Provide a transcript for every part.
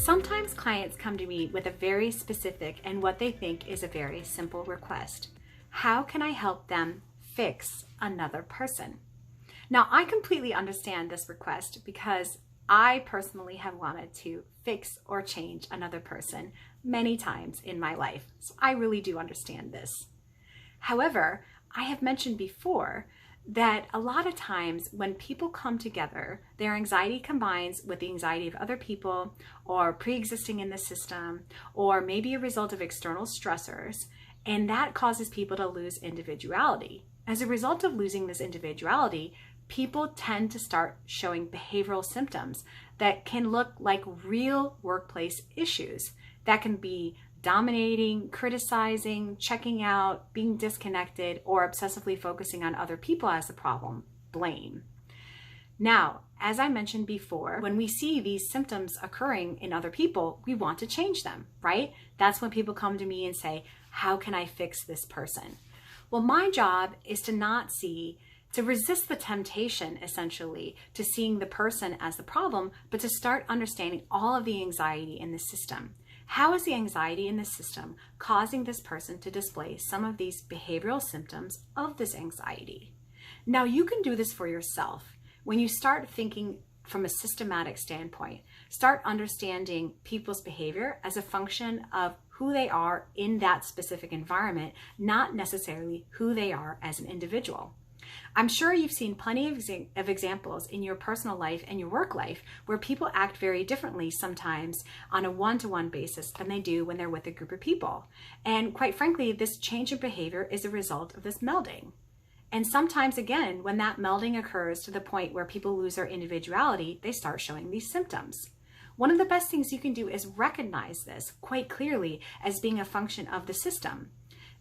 Sometimes clients come to me with a very specific and what they think is a very simple request. How can I help them fix another person? Now, I completely understand this request because I personally have wanted to fix or change another person many times in my life. So I really do understand this. However, I have mentioned before that a lot of times when people come together, their anxiety combines with the anxiety of other people or pre-existing in the system, or maybe a result of external stressors, and that causes people to lose individuality. As a result of losing this individuality, people tend to start showing behavioral symptoms that can look like real workplace issues. That can be dominating, criticizing, checking out, being disconnected, or obsessively focusing on other people as the problem, blame. Now, as I mentioned before, when we see these symptoms occurring in other people, we want to change them, right? That's when people come to me and say, how can I fix this person? Well, my job is to resist the temptation, essentially, to seeing the person as the problem, but to start understanding all of the anxiety in the system. How is the anxiety in the system causing this person to display some of these behavioral symptoms of this anxiety? Now, you can do this for yourself. When you start thinking from a systematic standpoint, start understanding people's behavior as a function of who they are in that specific environment, not necessarily who they are as an individual. I'm sure you've seen plenty of examples in your personal life and your work life where people act very differently sometimes on a one-to-one basis than they do when they're with a group of people. And quite frankly, this change in behavior is a result of this melding. And sometimes, again, when that melding occurs to the point where people lose their individuality, they start showing these symptoms. One of the best things you can do is recognize this quite clearly as being a function of the system.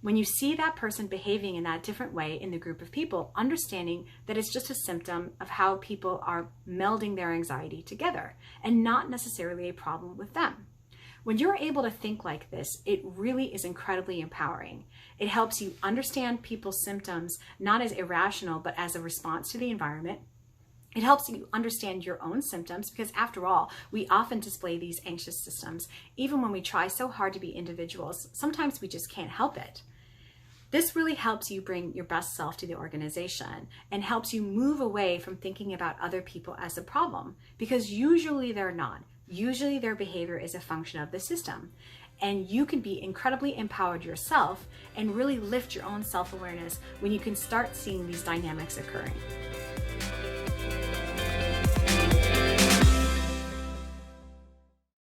When you see that person behaving in that different way in the group of people, understanding that it's just a symptom of how people are melding their anxiety together and not necessarily a problem with them. When you're able to think like this, it really is incredibly empowering. It helps you understand people's symptoms not as irrational, but as a response to the environment. It helps you understand your own symptoms because, after all, we often display these anxious symptoms even when we try so hard to be individuals. Sometimes we just can't help it. This really helps you bring your best self to the organization and helps you move away from thinking about other people as a problem, because usually they're not. Usually their behavior is a function of the system. And you can be incredibly empowered yourself and really lift your own self-awareness when you can start seeing these dynamics occurring.